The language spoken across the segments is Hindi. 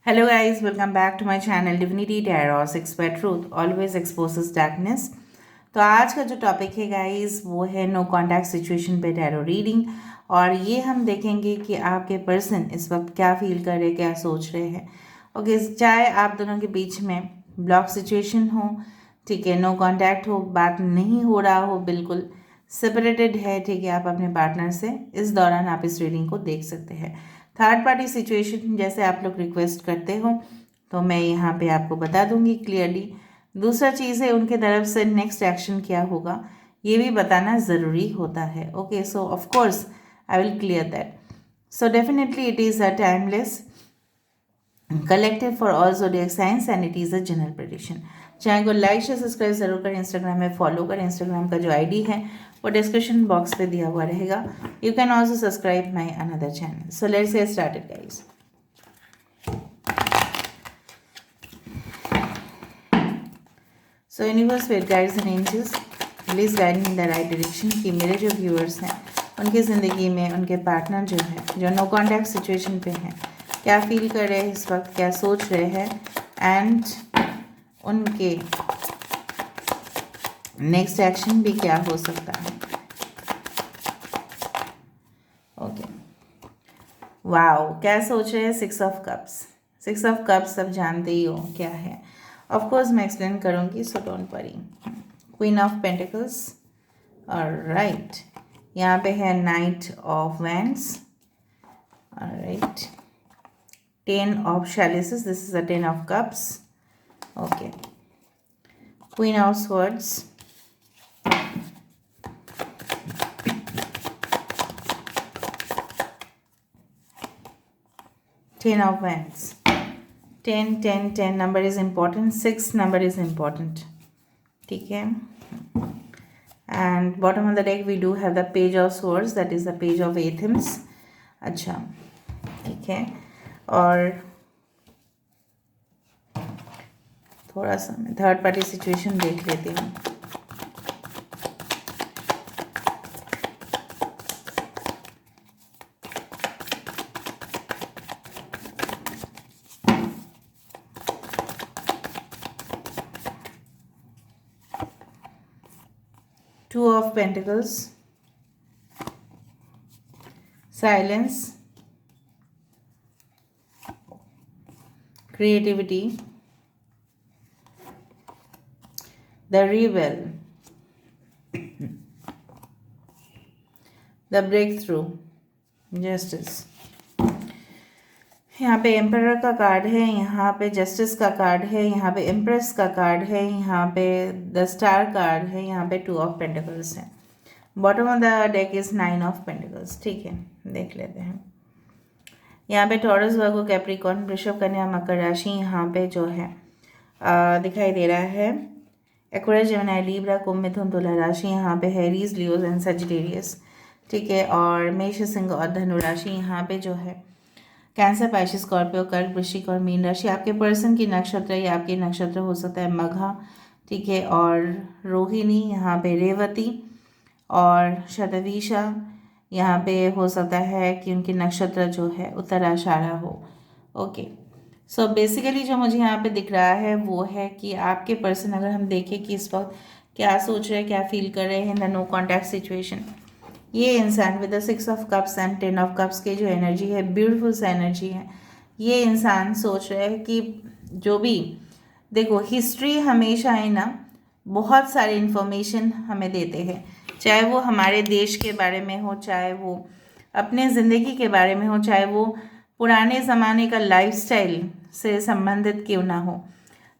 Hello guys, welcome back to my channel Divinity Tarot Expert Truth always exposes darkness। तो आज का जो टॉपिक है गाइस वो है नो कॉन्टैक्ट सिचुएशन पे टैरो रीडिंग। और ये हम देखेंगे कि आपके पर्सन इस वक्त क्या फील कर रहे, क्या सोच रहे हैं। ओके, चाहे आप दोनों के बीच में ब्लॉक सिचुएशन हो, ठीक है, नो कॉन्टैक्ट हो, बात नहीं हो रहा हो, बिल्कुल सेपरेटेड है, ठीक है, आप अपने पार्टनर से, इस दौरान आप इस रीडिंग को देख सकते हैं। थर्ड पार्टी सिचुएशन जैसे आप लोग रिक्वेस्ट करते हो तो मैं यहाँ पे आपको बता दूंगी क्लियरली। दूसरा चीज़ है उनके तरफ से नेक्स्ट एक्शन क्या होगा ये भी बताना ज़रूरी होता है। Okay, so of course I will clear that. So definitely it is a timeless collective for all zodiac science and it is a general prediction. Channel को लाइक शेयर सब्सक्राइब जरूर करें, इंस्टाग्राम में फॉलो करें। इंस्टाग्राम का जो आईडी है वो डिस्क्रिप्शन बॉक्स पे दिया हुआ रहेगा। You can also subscribe my another channel. So let's get started guys. So universe, spirit guides and angels, please guide me in the right direction कि मेरे जो व्यूअर्स हैं उनकी ज़िंदगी में उनके पार्टनर जो है, जो नो कॉन्टैक्ट सिचुएशन पे हैं, क्या फील कर रहे हैं इस वक्त, क्या सोच रहे हैं, एंड उनके नेक्स्ट एक्शन भी क्या हो सकता है। ओके, वाओ, क्या सोच रहे हैं। Six of cups. Six of cups अब जानते ही हो क्या है। ऑफ कोर्स मैं एक्सप्लेन करूँगी, so don't worry. Queen of pentacles, alright, यहाँ पे है knight of wands, alright, ten of chalices, this is a ten of cups. Okay, queen of swords, ten of wands, 10 10 10 number is important, 6 number is important, ठीक है। And bottom of the deck we do have the page of swords, that is the page of athames. अच्छा, ठीक है। और थोड़ा सा मैं थर्ड पार्टी सिचुएशन देख लेती हूँ। Two of Pentacles, silence, creativity, the rebel, the breakthrough, justice। यहाँ पे एम्परर का कार्ड है, यहाँ पे जस्टिस का कार्ड है, यहाँ पे एम्प्रेस का कार्ड है, यहाँ पे द स्टार कार्ड है, यहाँ पे टू ऑफ पेंटिकल्स है। Bottom of the deck is nine of pentacles, ठीक है, देख लेते हैं। यहाँ पे टॉरस, वर्गो, कैप्रिकॉर्न, वृषभ, कन्या, मकर राशि यहाँ पे जो है दिखाई दे रहा है। एक्वेरियस, जेमिनी, लीब्रा, कुंभ, मिथुन, तुला राशि यहाँ पे है। एरीज, लियो एंड सजिटेरियस, ठीक है। और मेष, सिंह और धनु राशि यहाँ पे जो है। कैंसर, पाइशिस, स्कॉर्पियो, कर्क, वृश्चिक और मीन राशि। आपके पर्सन की नक्षत्र या आपकी नक्षत्र हो सकता है मघा, ठीक है, और रोहिणी, यहाँ पे रेवती और शतवीशा, यहाँ पे हो सकता है कि उनकी नक्षत्र जो है उत्तराषाढ़ा हो। ओके, सो बेसिकली जो मुझे यहाँ पे दिख रहा है वो है कि आपके पर्सन, अगर हम देखें कि इस वक्त क्या सोच रहे हैं, क्या फील कर रहे हैं in the no contact situation, ये इंसान with the six of cups and ten of cups की जो एनर्जी है, ब्यूटीफुल सा एनर्जी है। ये इंसान सोच रहे हैं कि जो भी, देखो, हिस्ट्री हमेशा है ना, बहुत सारी इन्फॉर्मेशन हमें देते हैं, चाहे वो हमारे देश के बारे में हो, चाहे वो अपने ज़िंदगी के बारे में हो, चाहे वो पुराने ज़माने का लाइफस्टाइल से संबंधित क्यों ना हो।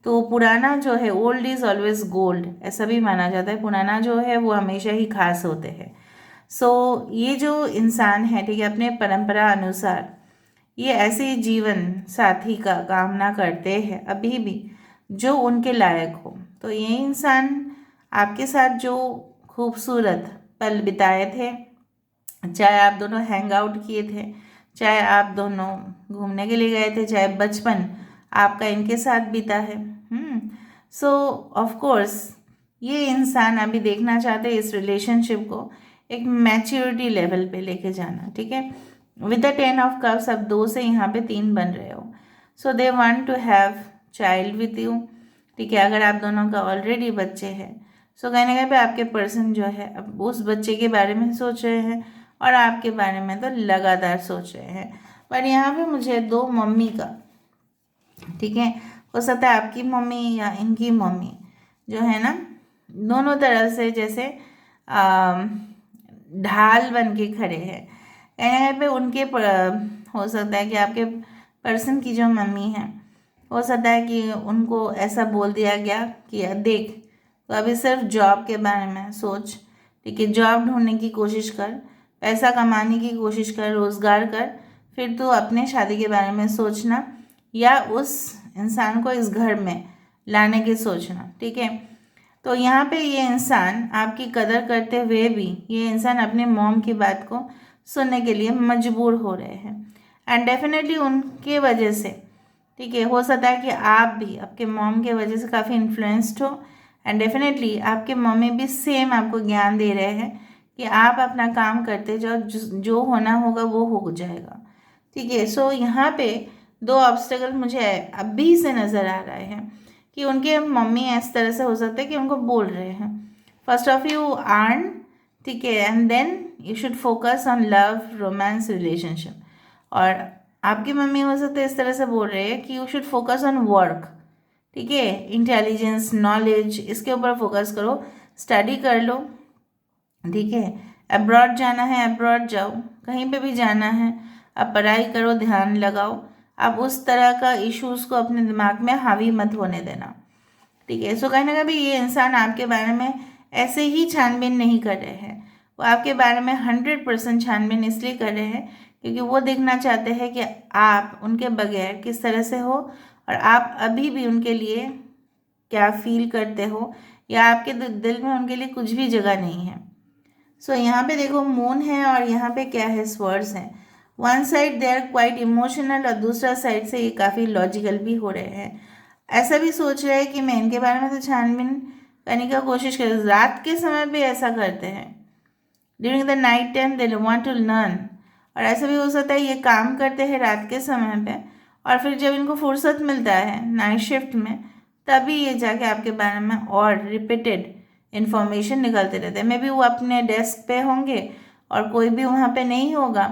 तो पुराना जो है, ओल्ड इज़ ऑलवेज गोल्ड, ऐसा भी माना जाता है। पुराना जो है वो हमेशा ही खास होते हैं। सो ये जो इंसान है, ठीक है, अपने परंपरा अनुसार ये ऐसे जीवन साथी का कामना करते हैं अभी भी जो उनके लायक हो। तो ये इंसान आपके साथ जो खूबसूरत पल बिताए थे, चाहे आप दोनों हैंग आउट किए थे, चाहे आप दोनों घूमने के लिए गए थे, चाहे बचपन आपका इनके साथ बीता है, सो ऑफ कोर्स ये इंसान अभी देखना चाहते हैं इस रिलेशनशिप को एक मैच्योरिटी लेवल पे लेके जाना, ठीक है। With the ten of cups अब 2 से यहाँ पे 3 बन रहे हो। So they want to have child with you, ठीक है। अगर आप दोनों का ऑलरेडी बच्चे हैं, सो कहीं ना कहीं पे आपके पर्सन जो है अब उस बच्चे के बारे में सोच रहे हैं और आपके बारे में तो लगातार सोच रहे हैं। पर यहाँ पे मुझे दो मम्मी का, ठीक है, हो सकता है आपकी मम्मी या इनकी मम्मी जो है ना, दोनों तरफ से जैसे ढाल बन के खड़े हैं। कहीं ना कहीं पे उनके हो सकता है कि आपके पर्सन की जो मम्मी है, हो सकता है कि उनको ऐसा बोल दिया गया कि देख, तो अभी सिर्फ जॉब के बारे में सोच, ठीक है, जॉब ढूंढने की कोशिश कर, पैसा कमाने की कोशिश कर, रोज़गार कर, फिर तू अपने शादी के बारे में सोचना या उस इंसान को इस घर में लाने की सोचना, ठीक है। तो यहाँ पे ये इंसान आपकी कदर करते हुए भी ये इंसान अपने मॉम की बात को सुनने के लिए मजबूर हो रहे हैं। एंड डेफिनेटली उनके वजह से, ठीक है, हो सकता है कि आप भी आपके मॉम के वजह से काफ़ी इन्फ्लुएंस्ड हो। एंड डेफिनेटली आपके मम्मी भी सेम आपको ज्ञान दे रहे हैं कि आप अपना काम करते जाओ, जो होना होगा वो हो जाएगा, ठीक है। सो यहाँ पे दो ऑब्स्टेकल मुझे अभी से नज़र आ रहे हैं कि उनके मम्मी इस तरह से हो सकता है कि उनको बोल रहे हैं, फर्स्ट ऑफ यू अर्न, ठीक है, and then you should focus on love, romance, relationship. और आपकी मम्मी हो सकता है इस तरह से बोल रहे हैं कि you should focus on work, ठीक है, इंटेलिजेंस, नॉलेज, इसके ऊपर फोकस करो, स्टडी कर लो, ठीक है। अब्रॉड जाना है अब्रॉड जाओ, कहीं पे भी जाना है आप पढ़ाई करो, ध्यान लगाओ, आप उस तरह का इश्यूज को अपने दिमाग में हावी मत होने देना, ठीक है। सो कहीं ना कहीं ये इंसान आपके बारे में ऐसे ही छानबीन नहीं कर रहे हैं, वो आपके बारे में 100% छानबीन इसलिए कर रहे हैं क्योंकि वो देखना चाहते हैं कि आप उनके बगैर किस तरह से हो और आप अभी भी उनके लिए क्या फील करते हो या आपके दिल में उनके लिए कुछ भी जगह नहीं है। सो यहाँ पे देखो मून है और यहाँ पे क्या है, स्वर्ड्स हैं। One side they are quite emotional और दूसरा साइड से ये काफ़ी लॉजिकल भी हो रहे हैं। ऐसा भी सोच रहे हैं कि मैं इनके बारे में तो छानबीन करने का कोशिश कर, रात के समय भी ऐसा करते हैं, during the night time they want to learn. और ऐसा भी हो सकता है ये काम करते हैं रात के समय पे और फिर जब इनको फुर्सत मिलता है नाइट शिफ्ट में, तभी ये जाके आपके बारे में और रिपीटेड इन्फॉर्मेशन निकलते रहते हैं। मे बी वो अपने डेस्क पे होंगे और कोई भी वहाँ पे नहीं होगा,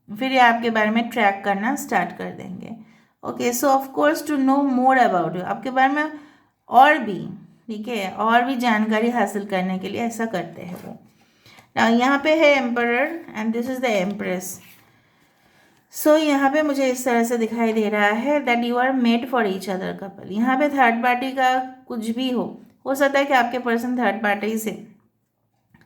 फिर ये आपके बारे में ट्रैक करना स्टार्ट कर देंगे। Okay, so of course to know more about you, आपके बारे में और भी, ठीक है, और भी जानकारी हासिल करने के लिए ऐसा करते हैं वो। नाउ यहाँ पे है emperor and this is the empress. So यहाँ पे मुझे इस तरह से दिखाई दे रहा है that you are made for each other couple. यहाँ पे थर्ड पार्टी का कुछ भी हो सकता है कि आपके पर्सन थर्ड पार्टी से,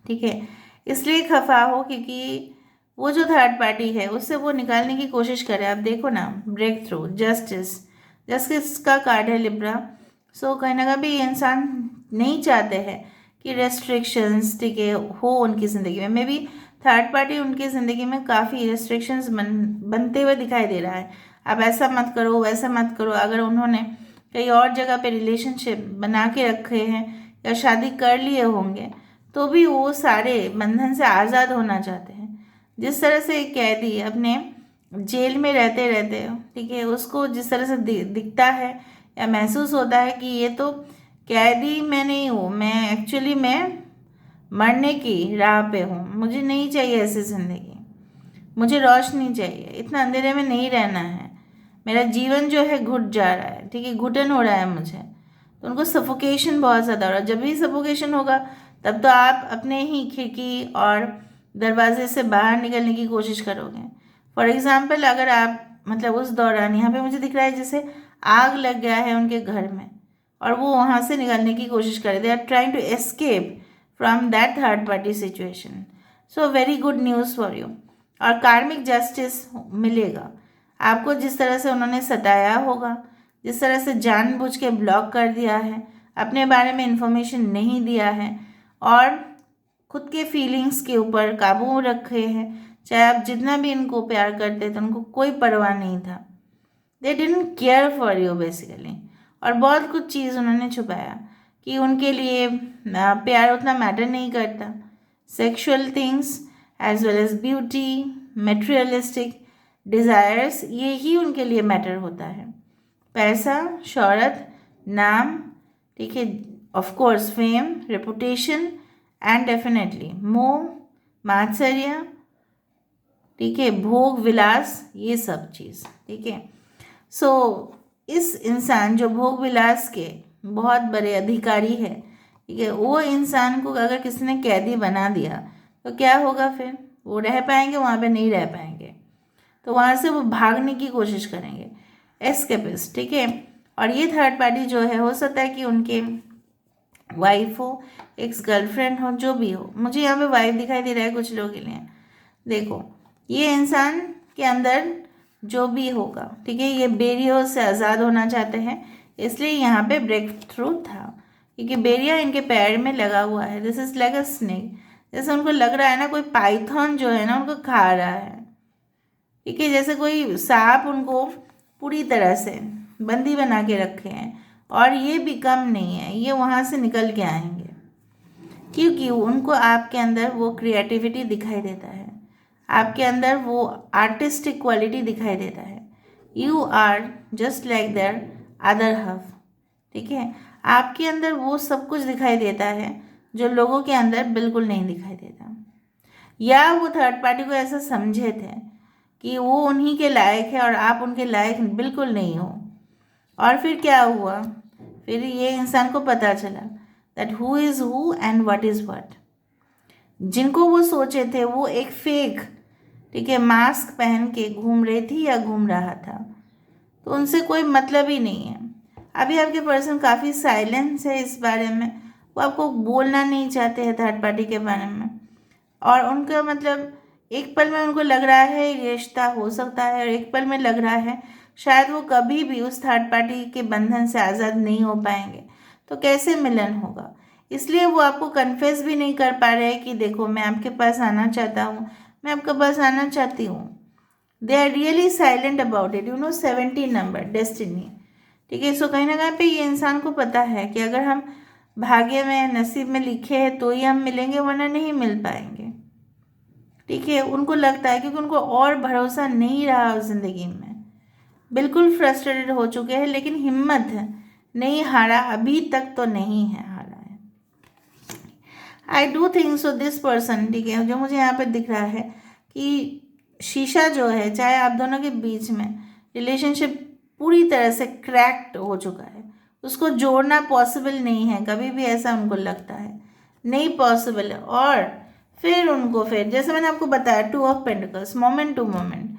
ठीक है, इसलिए खफा हो क्योंकि वो जो थर्ड पार्टी है उससे वो निकालने की कोशिश करे। आप देखो ना, ब्रेक थ्रू, जस्टिस, जस्टिस का कार्ड है लिब्रा। सो कहीं ना कहीं ये इंसान नहीं चाहते हैं कि रेस्ट्रिक्शंस, ठीक है, हो उनकी ज़िंदगी में। मे बी थर्ड पार्टी उनकी ज़िंदगी में काफ़ी रेस्ट्रिक्शंस बनते हुए दिखाई दे रहा है, आप ऐसा मत करो वैसा मत करो। अगर उन्होंने कहीं और जगह पे रिलेशनशिप बना के रखे हैं या शादी कर लिए होंगे तो भी वो सारे बंधन से आज़ाद होना चाहते हैं। जिस तरह से एक कैदी अपने जेल में रहते रहते, ठीक है, उसको जिस तरह से दिखता है या महसूस होता है कि ये तो कैदी मैं नहीं हूँ, मैं एक्चुअली मैं मरने की राह पे हूँ, मुझे नहीं चाहिए ऐसी ज़िंदगी, मुझे रोशनी चाहिए, इतना अंधेरे में नहीं रहना है, मेरा जीवन जो है घुट जा रहा है, ठीक है, घुटन हो रहा है मुझे। तो उनको सफोकेशन बहुत ज़्यादा हो रहा है। जब भी सफोकेशन होगा तब तो आप अपने ही खिड़की और दरवाजे से बाहर निकलने की कोशिश करोगे। फॉर एग्ज़ाम्पल अगर आप मतलब उस दौरान यहाँ पे मुझे दिख रहा है जैसे आग लग गया है उनके घर में और वो वहाँ से निकलने की कोशिश कर रहे, they are trying to escape from that third party situation. So very good news for you. और कार्मिक जस्टिस मिलेगा आपको। जिस तरह से उन्होंने सताया होगा, जिस तरह से जानबूझ के ब्लॉक कर दिया है, अपने बारे में इंफॉर्मेशन नहीं दिया है और खुद के फीलिंग्स के ऊपर काबू रखे हैं, चाहे आप जितना भी इनको प्यार करते थे उनको कोई परवाह नहीं था, they didn't care for you basically. और बहुत कुछ चीज़ उन्होंने छुपाया कि उनके लिए प्यार उतना मैटर नहीं करता, sexual things as well as beauty, materialistic desires, ये ही उनके लिए मैटर होता है। पैसा, शोहरत, नाम, ठीक है, of course fame, reputation and definitely मोह, मात्सर्य, ठीक है, भोग विलास, ये सब चीज़, ठीक है। सो इस इंसान जो भोग विलास के बहुत बड़े अधिकारी है, ठीक है, वो इंसान को अगर किसी ने कैदी बना दिया तो क्या होगा? फिर वो रह पाएंगे वहाँ पे? नहीं रह पाएंगे। तो वहाँ से वो भागने की कोशिश करेंगे, एस्केपिस्ट, ठीक है। और ये थर्ड पार्टी जो है, हो सकता है कि उनके वाइफ हो, एक्स गर्लफ्रेंड हो, जो भी हो। मुझे यहाँ पे वाइफ दिखाई दे रहा है कुछ लोगों के लिए। देखो, ये इंसान के अंदर जो भी होगा, ठीक है, ये बेरियो से आज़ाद होना चाहते हैं, इसलिए यहाँ पे ब्रेक थ्रू था, क्योंकि बेरिया इनके पैर में लगा हुआ है। This is like a snake, जैसे उनको लग रहा है ना कोई पाइथन जो है ना उनको खा रहा है, ठीक है, जैसे कोई सांप उनको पूरी तरह से बंदी बना के रखे हैं, और ये भी कम नहीं है, ये वहाँ से निकल के आएंगे, क्योंकि उनको आपके अंदर वो क्रिएटिविटी दिखाई देता है, आपके अंदर वो आर्टिस्टिक क्वालिटी दिखाई देता है। You are just like their other half, ठीक है, आपके अंदर वो सब कुछ दिखाई देता है जो लोगों के अंदर बिल्कुल नहीं दिखाई देता। या वो थर्ड पार्टी को ऐसा समझे थे कि वो उन्हीं के लायक है और आप उनके लायक बिल्कुल नहीं हो। और फिर क्या हुआ? फिर ये इंसान को पता चला that who is who and what is what. जिनको वो सोचे थे वो एक फेक, ठीक है, मास्क पहन के घूम रही थी या घूम रहा था, तो उनसे कोई मतलब ही नहीं है। अभी आपके पर्सन काफ़ी साइलेंस है इस बारे में, वो आपको बोलना नहीं चाहते हैं थर्ड पार्टी के बारे में, और उनका मतलब एक पल में उनको लग रहा है ये रिश्ता हो सकता है, और एक पल में लग रहा है शायद वो कभी भी उस थर्ड पार्टी के बंधन से आज़ाद नहीं हो पाएंगे, तो कैसे मिलन होगा? इसलिए वो आपको कन्फेस भी नहीं कर पा रहे कि देखो मैं आपके पास आना चाहता हूँ, मैं आपके पास आना चाहती हूँ। They are really silent about it, 17 number destiny, ठीक है। सो कहीं ना कहीं पे ये इंसान को पता है कि अगर हम भाग्य में, नसीब में लिखे हैं तो ही हम मिलेंगे, वरना नहीं मिल पाएंगे, ठीक है। उनको लगता है क्योंकि उनको और भरोसा नहीं रहा ज़िंदगी में, बिल्कुल फ्रस्ट्रेटेड हो चुके हैं, लेकिन हिम्मत है, नहीं हारा, अभी तक तो नहीं है हारा है। I do think so this person, ठीक है, जो मुझे यहाँ पे दिख रहा है कि शीशा जो है, चाहे आप दोनों के बीच में रिलेशनशिप पूरी तरह से क्रैक्ड हो चुका है, उसको जोड़ना पॉसिबल नहीं है, कभी भी ऐसा उनको लगता है नहीं पॉसिबल है। और फिर उनको फिर जैसे मैंने आपको बताया 2 of pentacles, moment to moment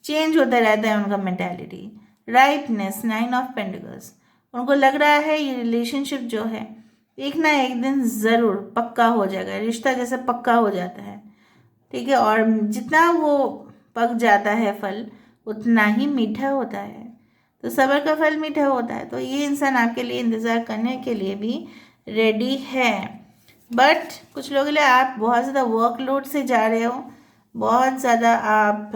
change होता रहता है उनका मेंटालिटी, राइटनेस, 9 ऑफ पेंटिकल्स, उनको लग रहा है ये रिलेशनशिप जो है एक ना एक दिन ज़रूर पक्का हो जाएगा, रिश्ता जैसे पक्का हो जाता है, ठीक है। और जितना वो पक जाता है फल उतना ही मीठा होता है, तो सब्र का फल मीठा होता है। तो ये इंसान आपके लिए इंतज़ार करने के लिए भी रेडी है, बट कुछ लोगों के लिए आप बहुत ज़्यादा वर्कलोड से जा रहे हो, बहुत ज़्यादा आप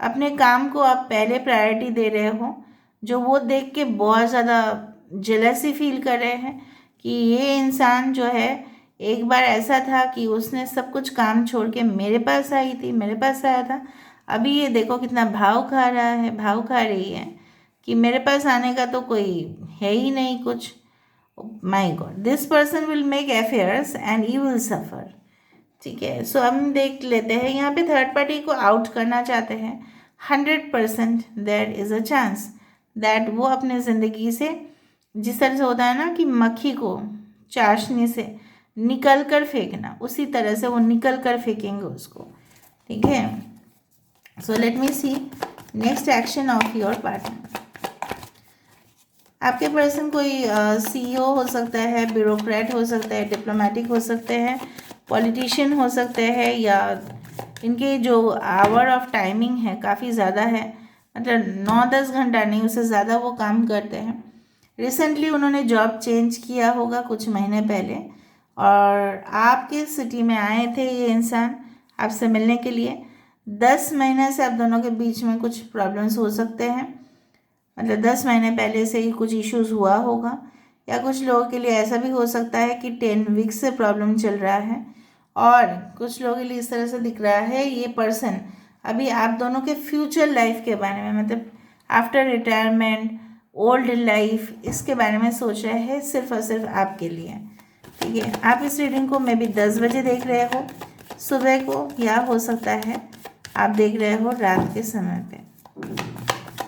अपने काम को आप पहले प्रायोरिटी दे रहे हो, जो वो देख के बहुत ज़्यादा जेलसी फील कर रहे हैं कि ये इंसान जो है एक बार ऐसा था कि उसने सब कुछ काम छोड़ के मेरे पास आई थी, मेरे पास आया था, अभी ये देखो कितना भाव खा रहा है, भाव खा रही है कि मेरे पास आने का तो कोई है ही नहीं कुछ। My god, this person will make affairs and you will suffer, ठीक है। सो हम देख लेते हैं, यहाँ पे थर्ड पार्टी को आउट करना चाहते हैं। 100% there is a chance that वो अपने ज़िंदगी से, जिस तरह से होता है ना कि मक्खी को चाशनी से निकल कर फेंकना, उसी तरह से वो निकल कर फेंकेंगे उसको, ठीक है। So let me see next action of your partner. आपके पर्सन कोई CEO हो सकता है, ब्यूरोक्रेट हो सकता है, डिप्लोमेटिक हो सकते हैं, पॉलिटिशियन हो सकते हैं, या इनके जो आवर ऑफ टाइमिंग है काफ़ी ज़्यादा है, मतलब 9-10 घंटा नहीं, उससे ज़्यादा वो काम करते हैं। रिसेंटली उन्होंने जॉब चेंज किया होगा कुछ महीने पहले, और आपके सिटी में आए थे ये इंसान आपसे मिलने के लिए। 10 महीने से आप दोनों के बीच में कुछ प्रॉब्लम्स हो सकते हैं, मतलब 10 महीने पहले से ही कुछ इश्यूज़ हुआ होगा, या कुछ लोगों के लिए ऐसा भी हो सकता है कि 10 वीक्स से प्रॉब्लम चल रहा है। और कुछ लोगों के लिए इस तरह से दिख रहा है ये पर्सन अभी आप दोनों के फ्यूचर लाइफ के बारे में, मतलब आफ्टर रिटायरमेंट, ओल्ड लाइफ, इसके बारे में सोच रहे हैं सिर्फ और सिर्फ आपके लिए। ठीक है, आप इस रीडिंग को मे बी 10 बजे देख रहे हो सुबह को, या हो सकता है आप देख रहे हो रात के समय पे।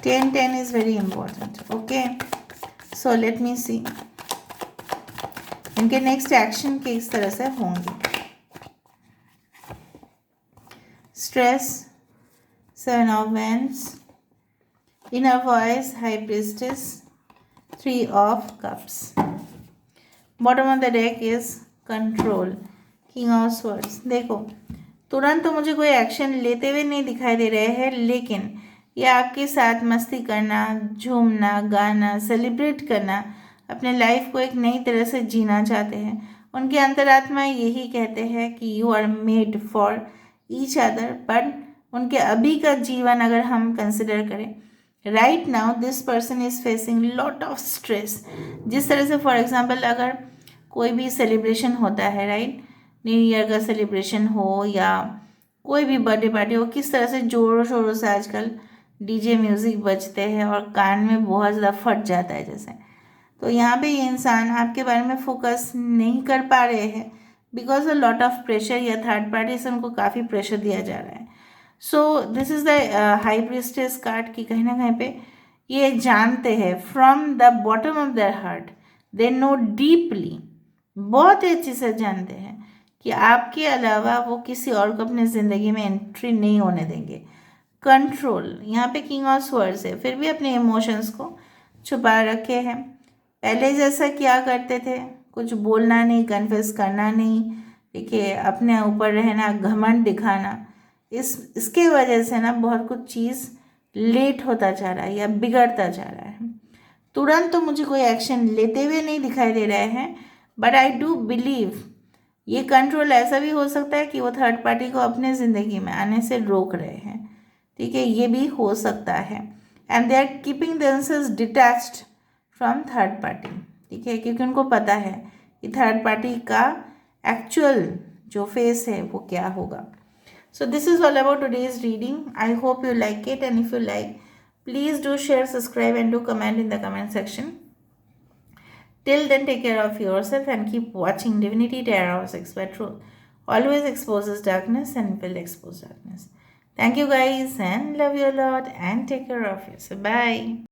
10-10 is very important. Okay, so let me see इनके नेक्स्ट एक्शन किस तरह से होंगे। Stress, 7 of Wands, inner voice, High Priestess, 3 of Cups. Bottom of the deck is Control, King of Swords. देखो, तुरंत तो मुझे कोई एक्शन लेते हुए नहीं दिखाई दे रहे हैं, लेकिन ये आपके साथ मस्ती करना, झूमना, गाना, सेलिब्रेट करना, अपने लाइफ को एक नई तरह से जीना चाहते हैं। उनकी अंतरात्मा यही कहते हैं कि you are made for each other, but उनके अभी का जीवन अगर हम कंसिडर करें, right now this person is facing lot of stress. जिस तरह से फॉर एग्जांपल अगर कोई भी सेलिब्रेशन होता है, राइट, न्यू ईयर का सेलिब्रेशन हो या कोई भी बर्थडे पार्टी हो, किस तरह से ज़ोरों शोरों से आजकल डीजे म्यूज़िक बजते हैं और कान में बहुत ज़्यादा फट जाता है जैसे। तो यहाँ पे ये इंसान आपके बारे में फोकस नहीं कर पा रहे हैं because a lot of pressure, या थर्ड पार्टी से उनको काफ़ी प्रेशर दिया जा रहा है। So this is the high priestess card की कहीं ना कहीं पे ये जानते हैं from the bottom of their heart, they know deeply, बहुत ही अच्छे से जानते हैं कि आपके अलावा वो किसी और को अपनी ज़िंदगी में एंट्री नहीं होने देंगे। कंट्रोल, यहाँ पे किंग ऑफ स्वर्ड्स है, फिर भी अपने इमोशंस को छुपा रखे हैं। पहले जैसा क्या करते थे, कुछ बोलना नहीं, कन्फेस करना नहीं, देखिए अपने ऊपर रहना, घमंड दिखाना, इसके वजह से ना बहुत कुछ चीज़ लेट होता जा रहा है या बिगड़ता जा रहा है। तुरंत तो मुझे कोई एक्शन लेते हुए नहीं दिखाई दे रहे हैं, बट आई डू बिलीव ये कंट्रोल ऐसा भी हो सकता है कि वो थर्ड पार्टी को अपने ज़िंदगी में आने से रोक रहे हैं। ठीक है, ये भी हो सकता है। And they are keeping themselves detached from third party. ठीक है, क्योंकि उनको पता है कि थर्ड पार्टी का एक्चुअल जो फेस है वो क्या होगा। So this is all about today's reading. I hope you like it, and if you like, please do share, subscribe and do comment in the comment section. Till then, take care of yourself and keep watching Divinity Tarot House Expert Truth. Always exposes darkness and will expose darkness. Thank you guys and love you a lot and take care of yourself. Bye.